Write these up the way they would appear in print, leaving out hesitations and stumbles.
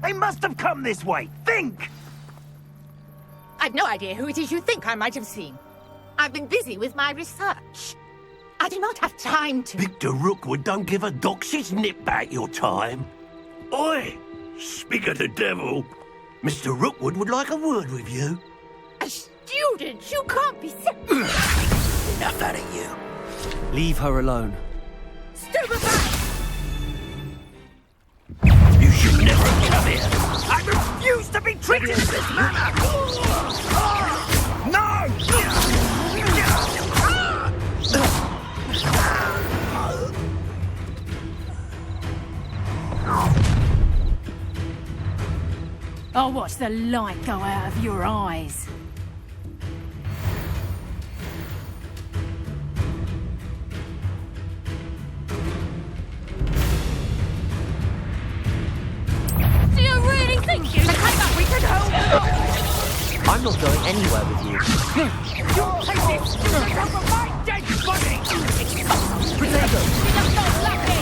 They must have come this way. Think! I've no idea who it is you think I might have seen. I've been busy with my research. I do not have time to... Victor Rookwood don't give a doxy's nip back your time. Oi! Speak of the devil. Mr. Rookwood would like a word with you. A student? You can't be so... Enough out of you. Leave her alone. Stupefy! You should never have come here. I refuse to be treated in this manner! No! I'll watch the light go out of your eyes. Do you really think you can we could hold it off? I'm not going anywhere with you. You'll take this stupid off of my dead body! Potato! You're not lucky!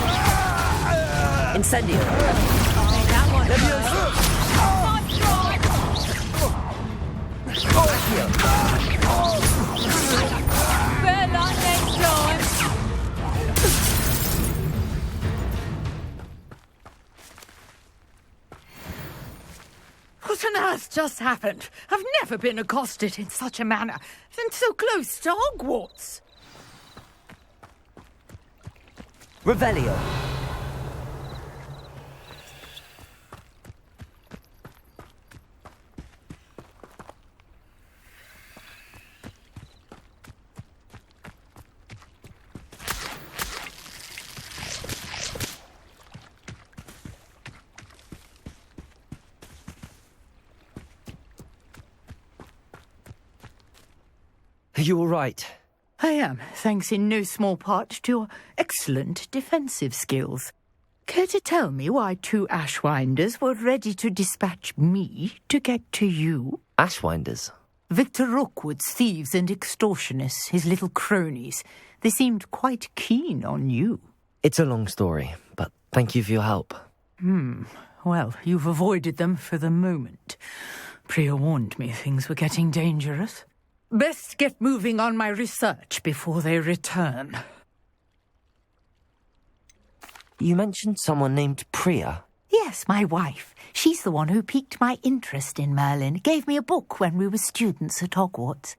Incendio! That one Leviosa! Better luck next time. What on earth just happened? I've never been accosted in such a manner, and so close to Hogwarts. Revelio! Are you all right? I am, thanks in no small part to your excellent defensive skills. Care to tell me why two Ashwinders were ready to dispatch me to get to you? Ashwinders? Victor Rookwood's thieves and extortionists, his little cronies. They seemed quite keen on you. It's a long story, but thank you for your help. Well, you've avoided them for the moment. Priya warned me things were getting dangerous. Best get moving on my research before they return. You mentioned someone named Priya. Yes, my wife. She's the one who piqued my interest in Merlin. Gave me a book when we were students at Hogwarts.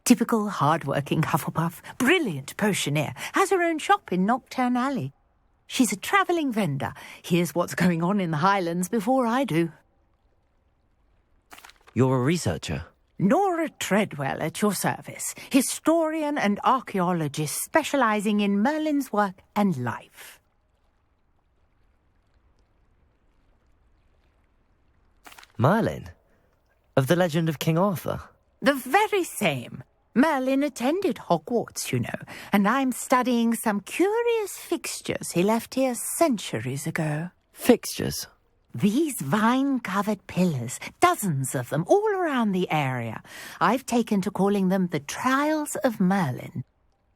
Typical hard-working Hufflepuff, brilliant potioneer, has her own shop in Knockturn Alley. She's a travelling vendor. Hears what's going on in the Highlands before I do. You're a researcher? Nora Treadwell at your service, historian and archaeologist specialising in Merlin's work and life. Merlin? Of the legend of King Arthur? The very same. Merlin attended Hogwarts, you know, and I'm studying some curious fixtures he left here centuries ago. Fixtures? These vine-covered pillars, dozens of them, all around the area. I've taken to calling them the Trials of Merlin.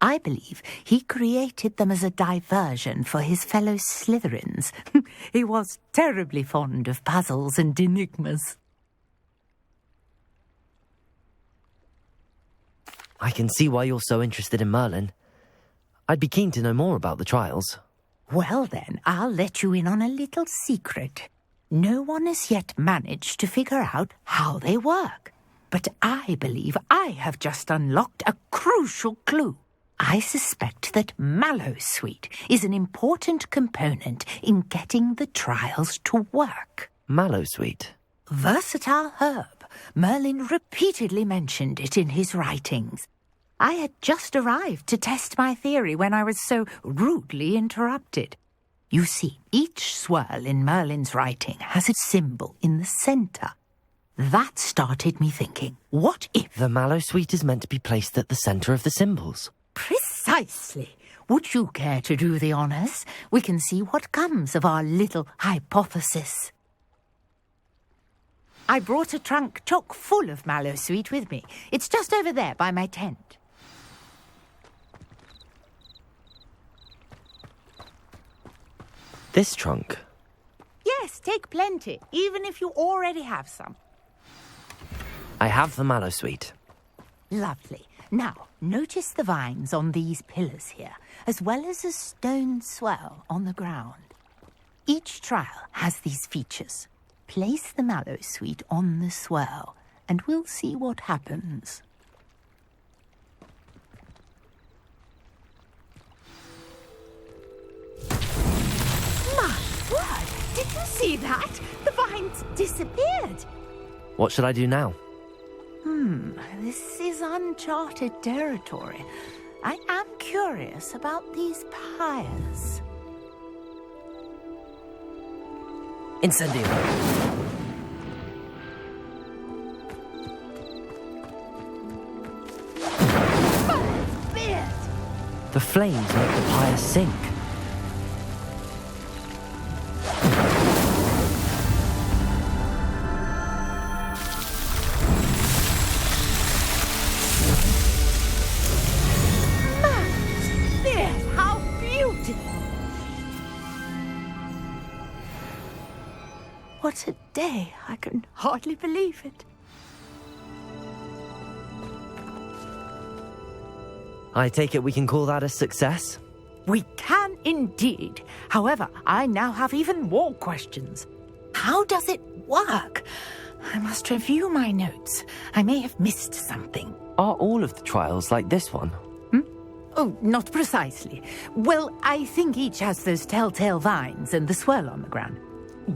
I believe he created them as a diversion for his fellow Slytherins. He was terribly fond of puzzles and enigmas. I can see why you're so interested in Merlin. I'd be keen to know more about the trials. Well then, I'll let you in on a little secret. No one has yet managed to figure out how they work. But I believe I have just unlocked a crucial clue. I suspect that Mallowsweet is an important component in getting the trials to work. Mallowsweet? Versatile herb. Merlin repeatedly mentioned it in his writings. I had just arrived to test my theory when I was so rudely interrupted. You see, each swirl in Merlin's writing has a symbol in the centre. That started me thinking, what if... The Mallowsweet is meant to be placed at the centre of the symbols. Precisely. Would you care to do the honours? We can see what comes of our little hypothesis. I brought a trunk chock full of Mallowsweet with me. It's just over there by my tent. This trunk? Yes, take plenty, even if you already have some. I have the mallow sweet. Lovely. Now, notice the vines on these pillars here, as well as a stone swell on the ground. Each trial has these features. Place the mallow sweet on the swell, and we'll see what happens. My word! Did you see that? The vines disappeared. What should I do now? This is uncharted territory. I am curious about these pyres. Incendio. The flames make the pyre sink. How beautiful! What a day! I can hardly believe it. I take it we can call that a success? We can indeed. However, I now have even more questions. How does it work? I must review my notes. I may have missed something. Are all of the trials like this one? Oh, not precisely. Well, I think each has those telltale vines and the swirl on the ground.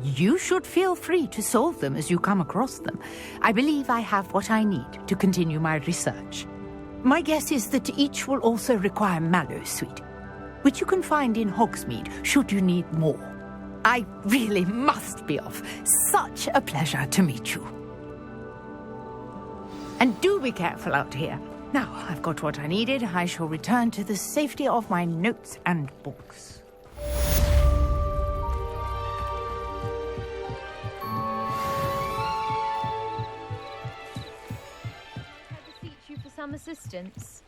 You should feel free to solve them as you come across them. I believe I have what I need to continue my research. My guess is that each will also require mallow sweet, which you can find in Hogsmeade should you need more. I really must be off. Such a pleasure to meet you. And do be careful out here. Now I've got what I needed. I shall return to the safety of my notes and books. You for some assistance.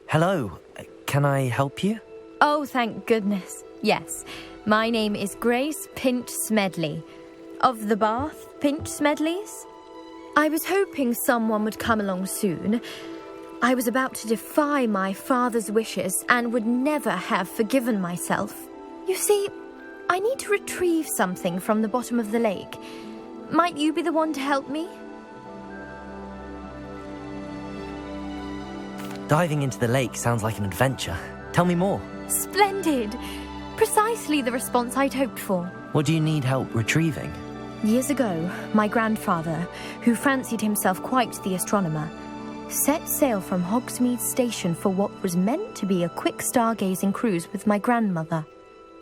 Hello, can I help you? Oh, thank goodness. Yes, my name is Grace Pinch Smedley. Of the Bath Pinch Smedleys? I was hoping someone would come along soon. I was about to defy my father's wishes and would never have forgiven myself. You see, I need to retrieve something from the bottom of the lake. Might you be the one to help me? Diving into the lake sounds like an adventure. Tell me more. Splendid! Precisely the response I'd hoped for. What do you need help retrieving? Years ago, my grandfather, who fancied himself quite the astronomer, set sail from Hogsmeade Station for what was meant to be a quick stargazing cruise with my grandmother.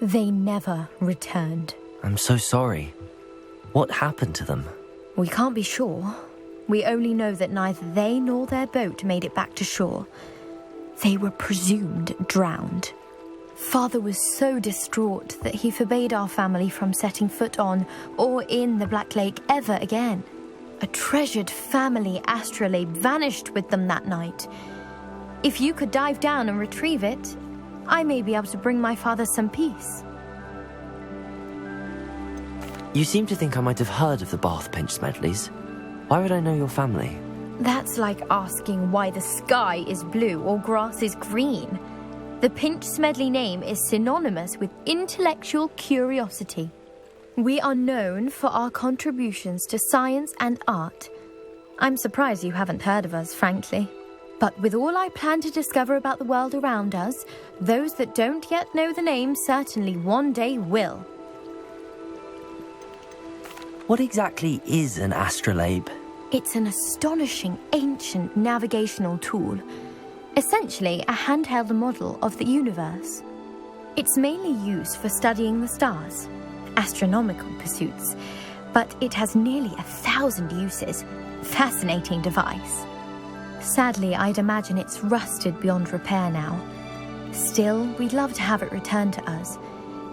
They never returned. I'm so sorry. What happened to them? We can't be sure. We only know that neither they nor their boat made it back to shore. They were presumed drowned. Father was so distraught that he forbade our family from setting foot on or in the Black Lake ever again. A treasured family astrolabe vanished with them that night. If you could dive down and retrieve it, I may be able to bring my father some peace. You seem to think I might have heard of the Bath Pinch Smedleys. Why would I know your family? That's like asking why the sky is blue or grass is green. The Pinch Smedley name is synonymous with intellectual curiosity. We are known for our contributions to science and art. I'm surprised you haven't heard of us, frankly. But with all I plan to discover about the world around us, those that don't yet know the name certainly one day will. What exactly is an astrolabe? It's an astonishing ancient navigational tool. Essentially a handheld model of the universe. It's mainly used for studying the stars, astronomical pursuits, but it has nearly 1,000 uses. Fascinating device. Sadly, I'd imagine it's rusted beyond repair now. Still, we'd love to have it returned to us.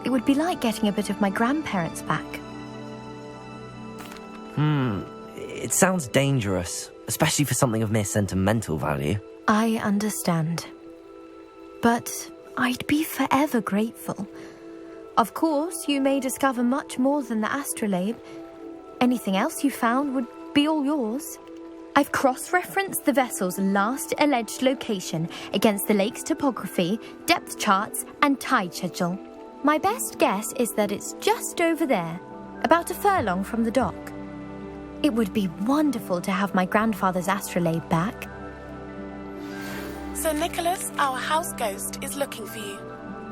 It would be like getting a bit of my grandparents back. It sounds dangerous, especially for something of mere sentimental value. I understand. But I'd be forever grateful. Of course, you may discover much more than the astrolabe. Anything else you found would be all yours. I've cross-referenced the vessel's last alleged location against the lake's topography, depth charts, and tide schedule. My best guess is that it's just over there, about a furlong from the dock. It would be wonderful to have my grandfather's astrolabe back. Sir Nicholas, our house ghost, is looking for you.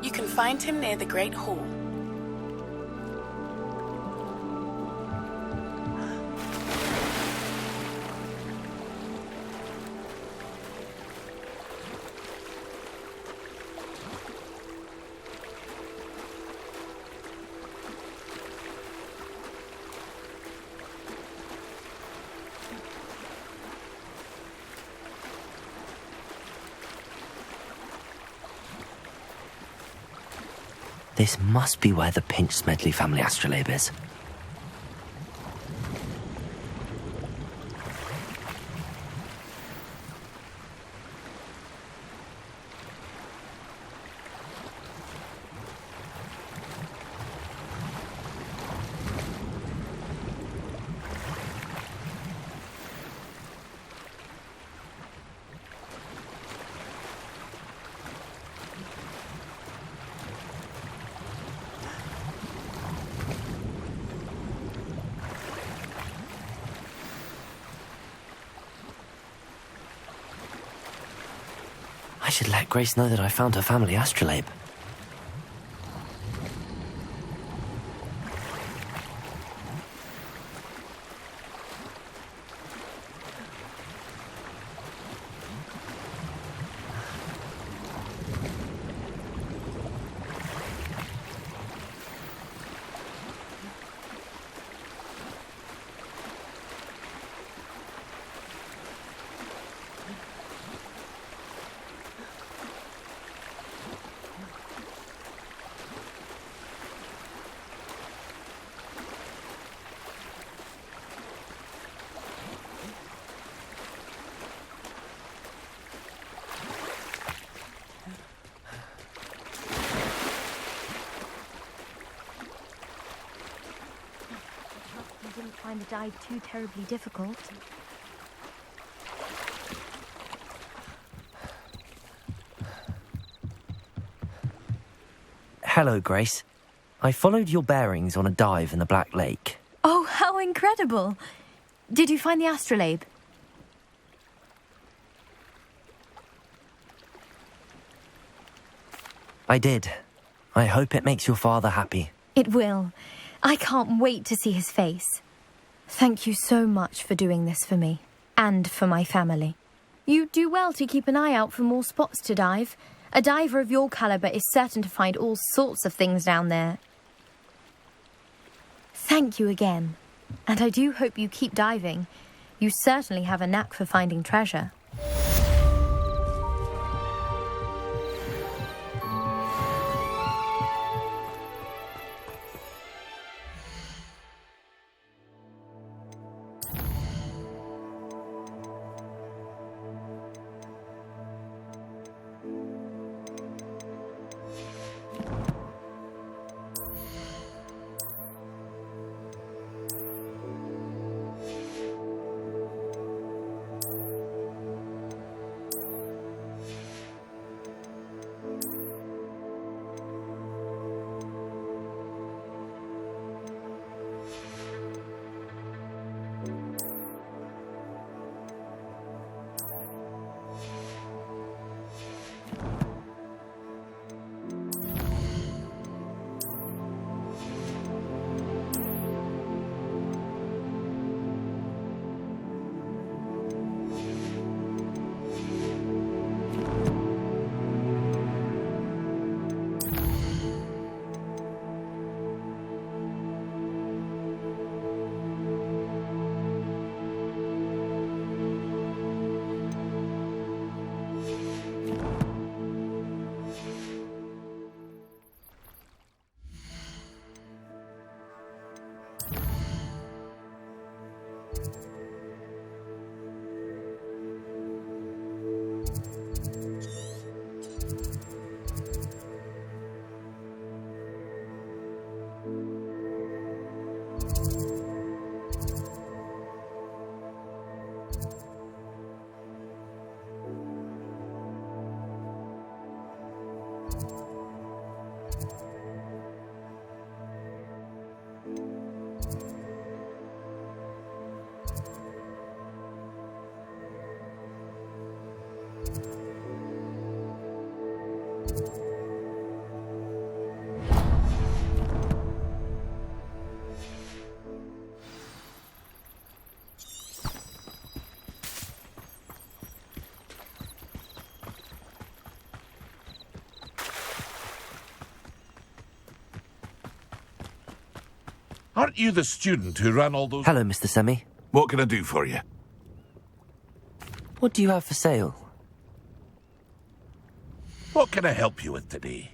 You can find him near the Great Hall. This must be where the Pinch Smedley family astrolabe is. I should let Grace know that I found her family astrolabe. Didn't find the dive too terribly difficult. Hello, Grace. I followed your bearings on a dive in the Black Lake. Oh, how incredible! Did you find the astrolabe? I did. I hope it makes your father happy. It will. I can't wait to see his face. Thank you so much for doing this for me, and for my family. You do well to keep an eye out for more spots to dive. A diver of your caliber is certain to find all sorts of things down there. Thank you again, and I do hope you keep diving. You certainly have a knack for finding treasure. Aren't you the student who ran all those... Hello, Mr. Semi. What can I do for you? What do you have for sale? What can I help you with today?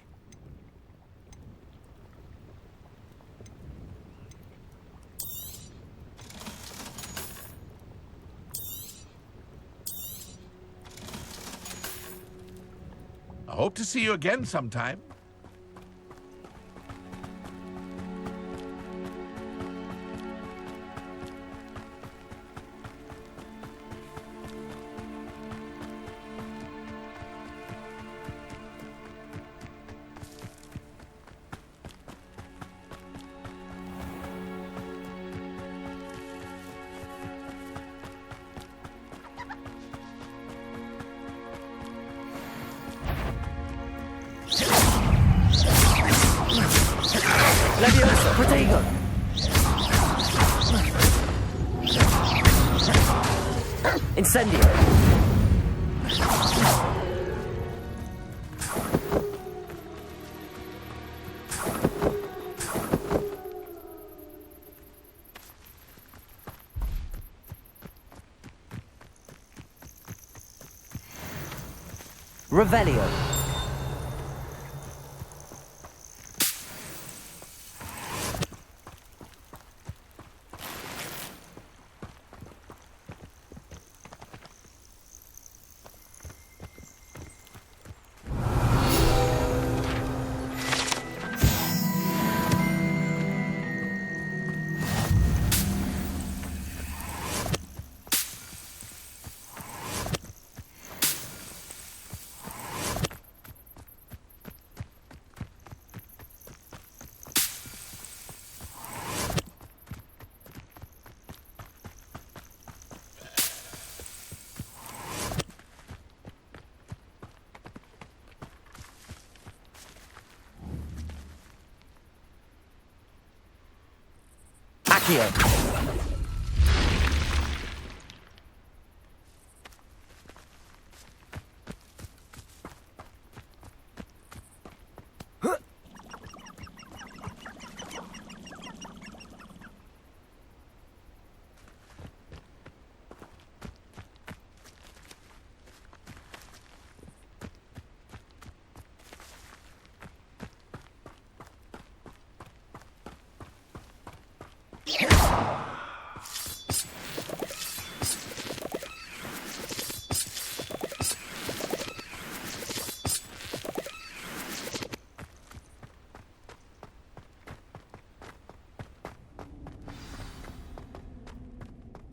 I hope to see you again sometime. Leviosa, protego! Incendio! Revelio! Accio!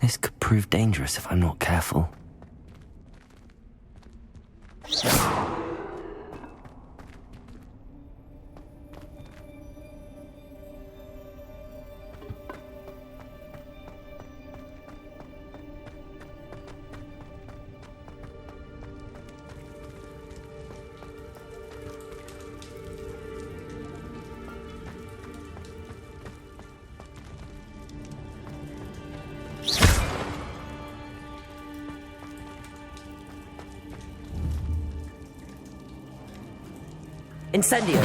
This could prove dangerous if I'm not careful. Incendio!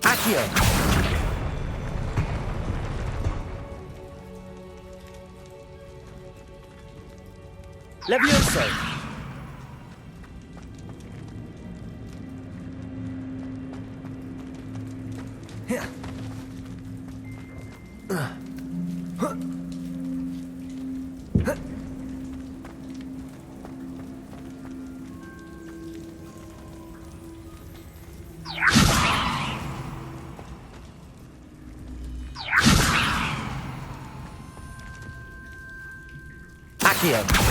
Accio! Levioso! Accio!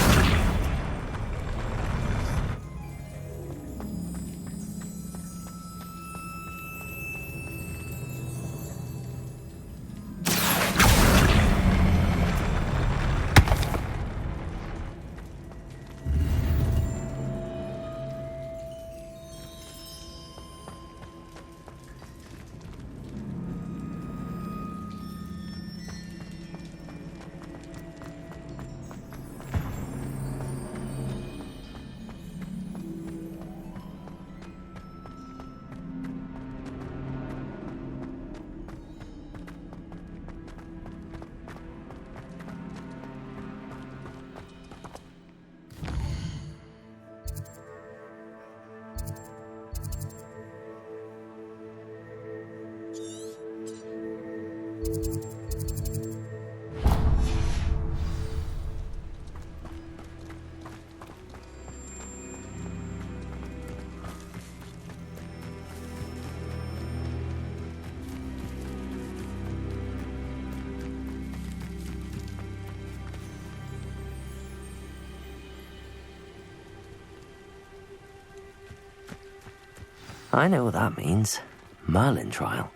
I know what that means. Merlin trial.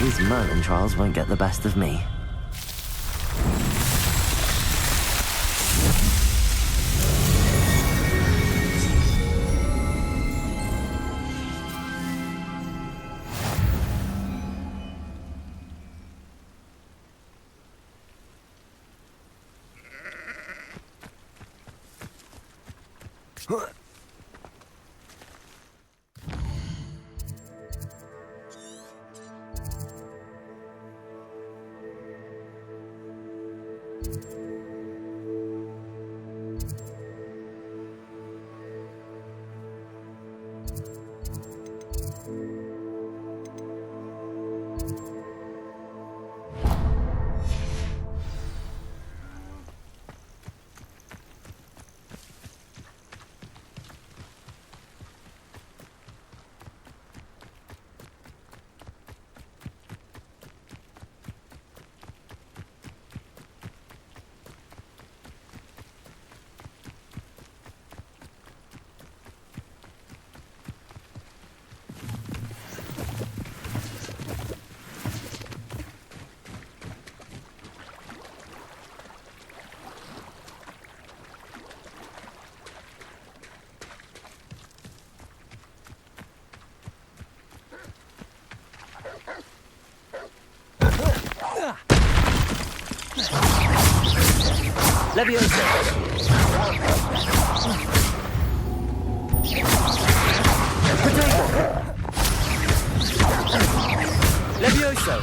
These Merlin trials won't get the best of me. Leviosa! Potato! Levioso!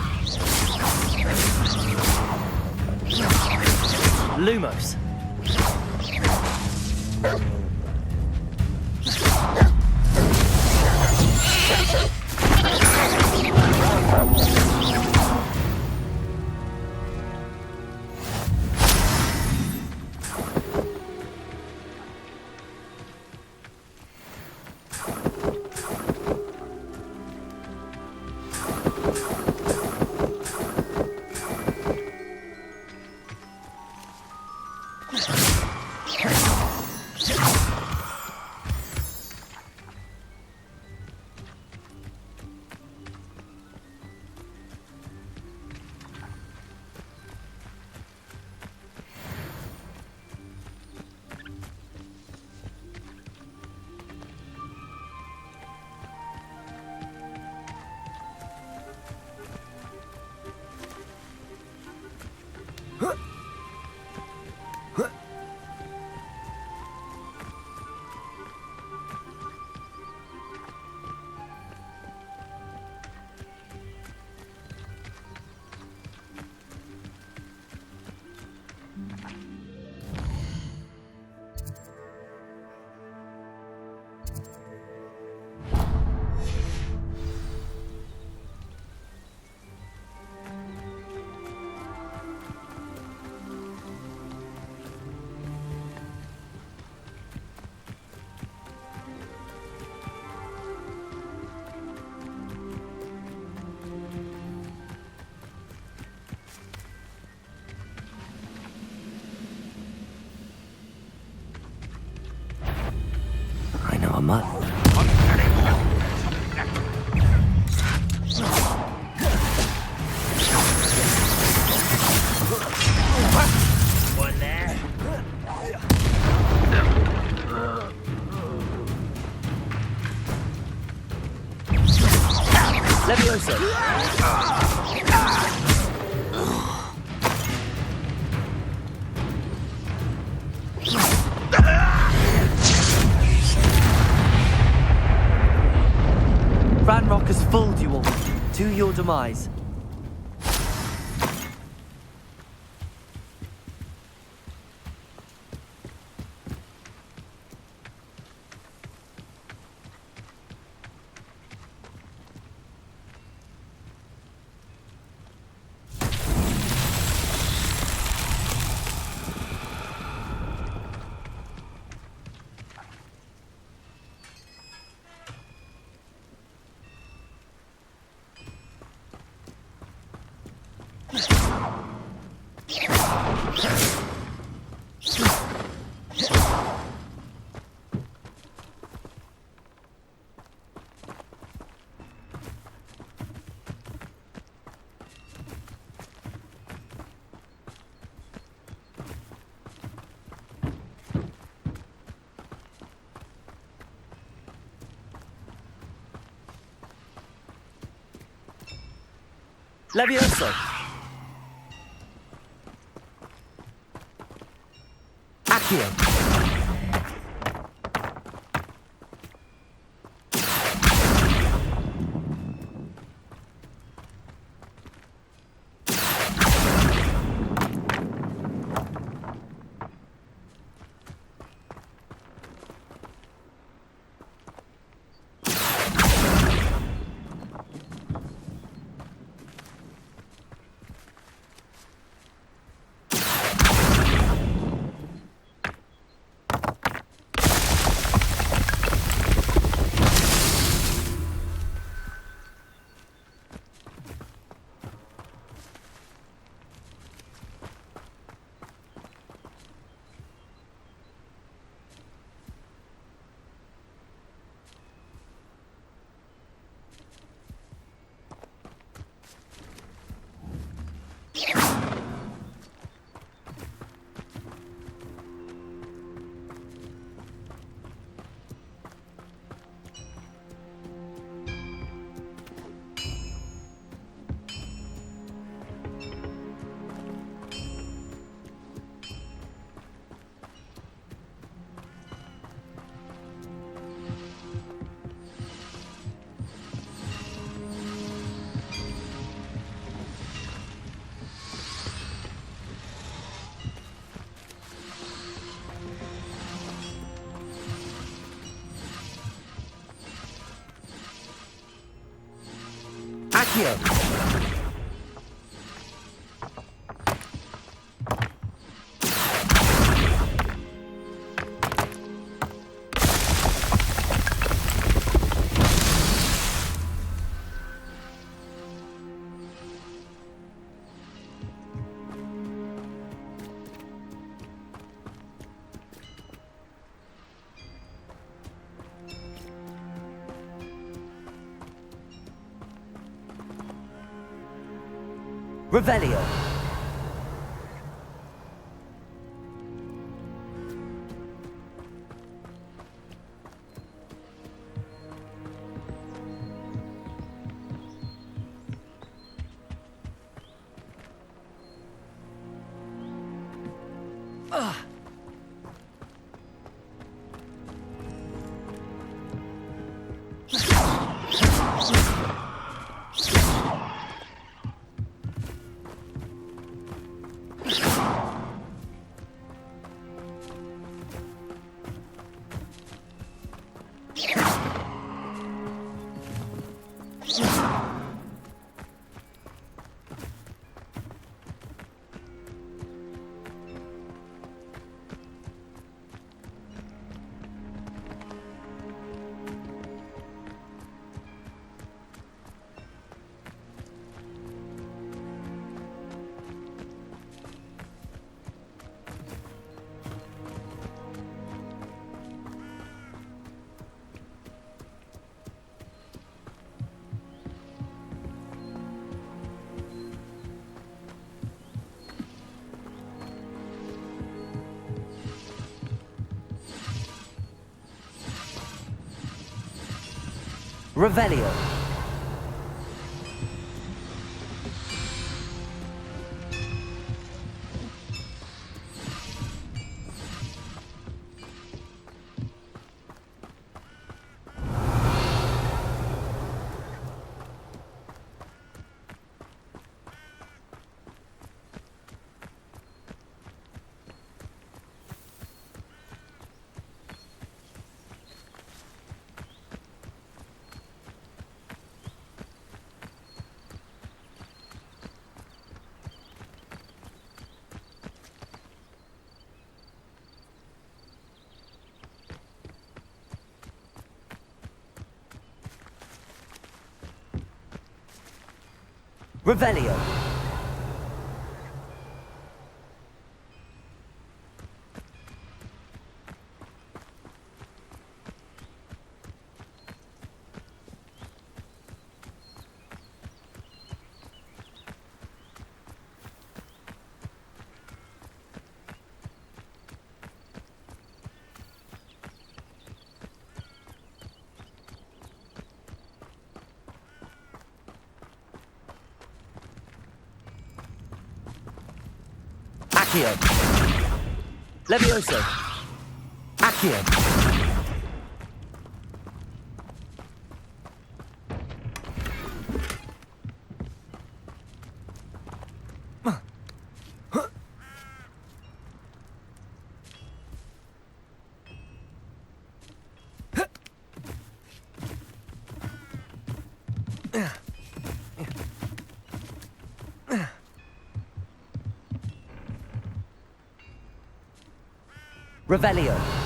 Lumos! A mutt. Levioso! Ranrock has fooled you all. To your demise. Levioso! Accio! Accio! Revelio. Revelio. Revelio. Accio. Levioso. Accio. Revelio.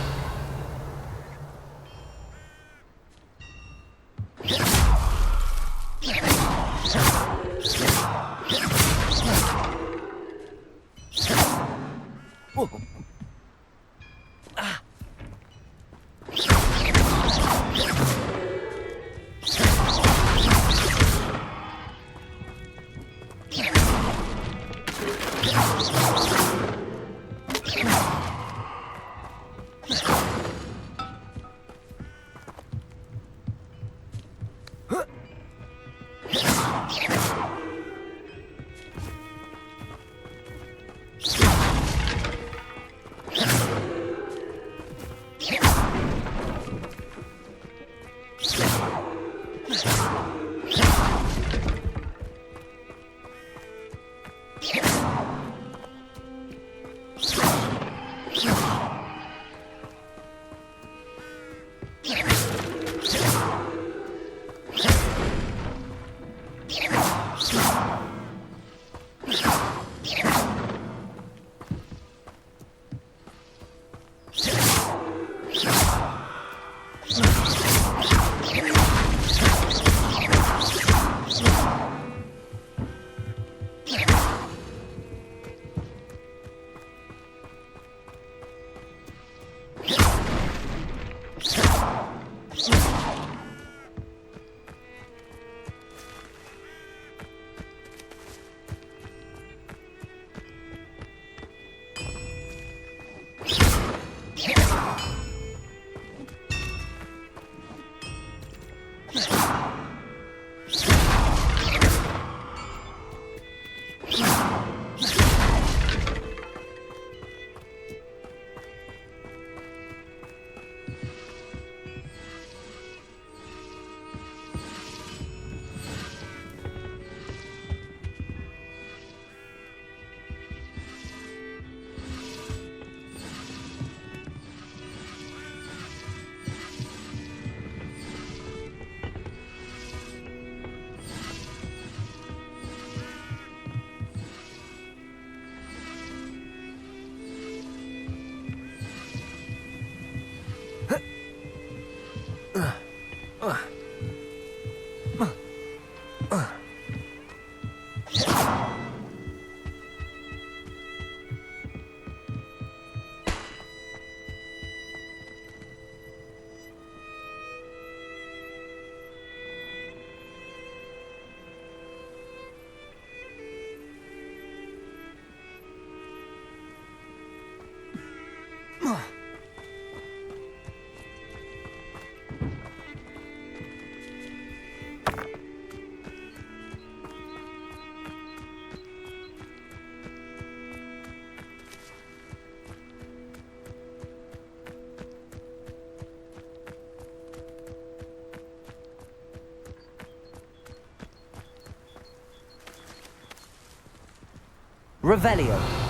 Revelio.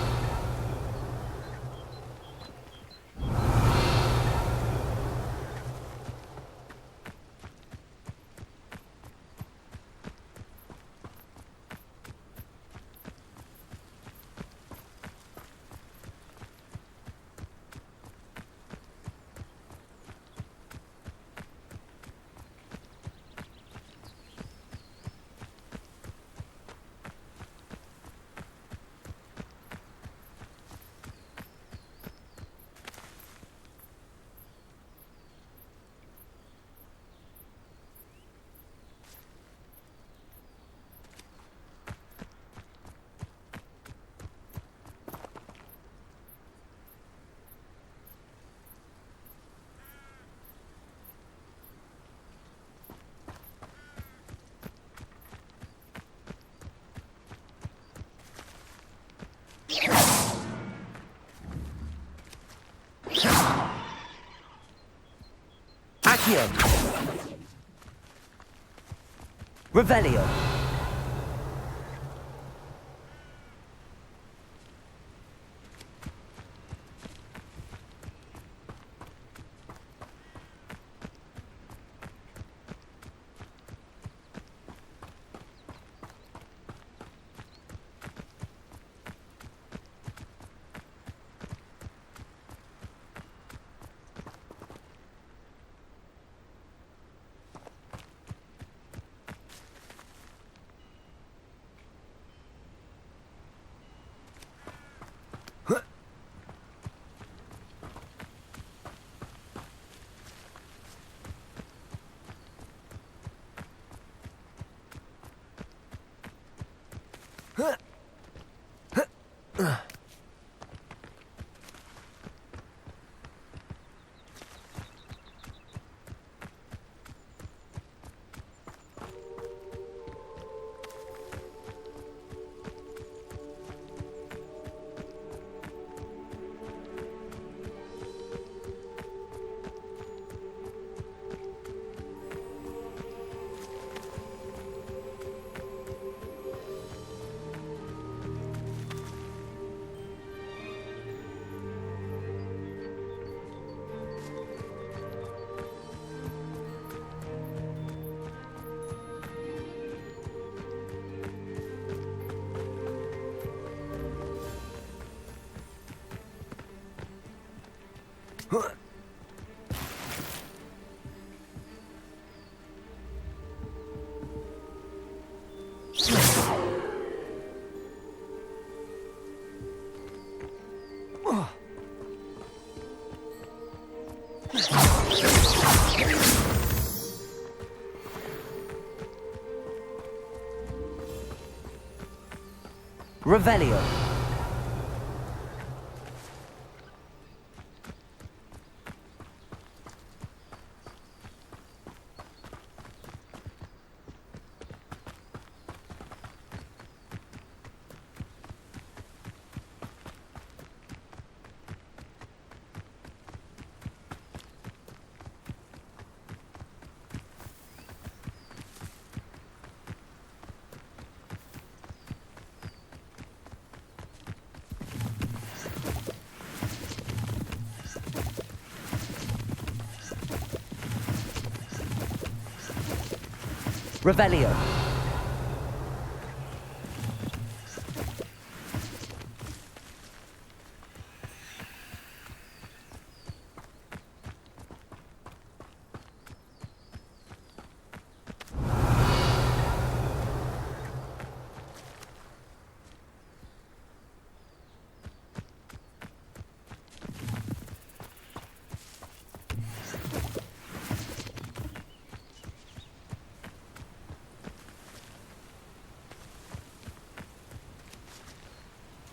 Accio. Revelio. Revelio. Revelio.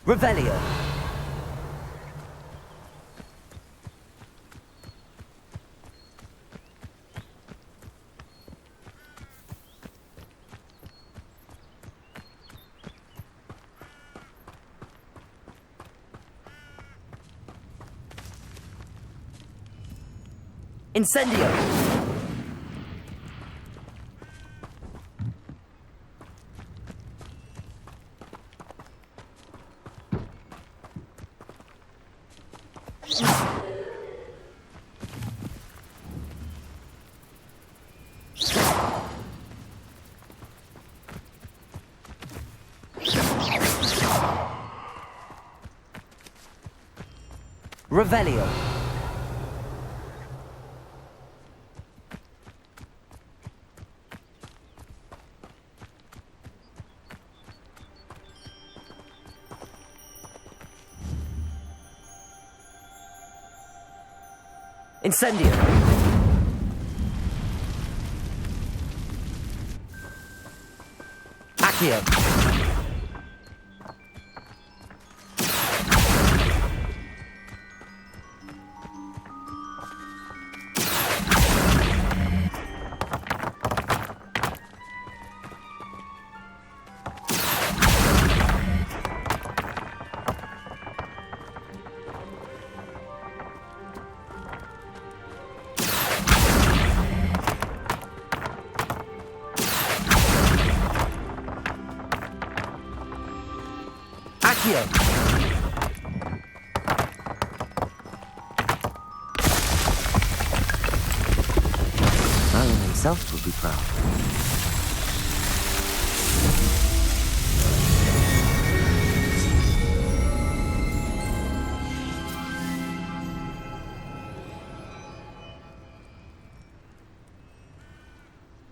Revelio. Incendio. Revelio. Incendio. Accio. Accio! Merlin himself would be proud.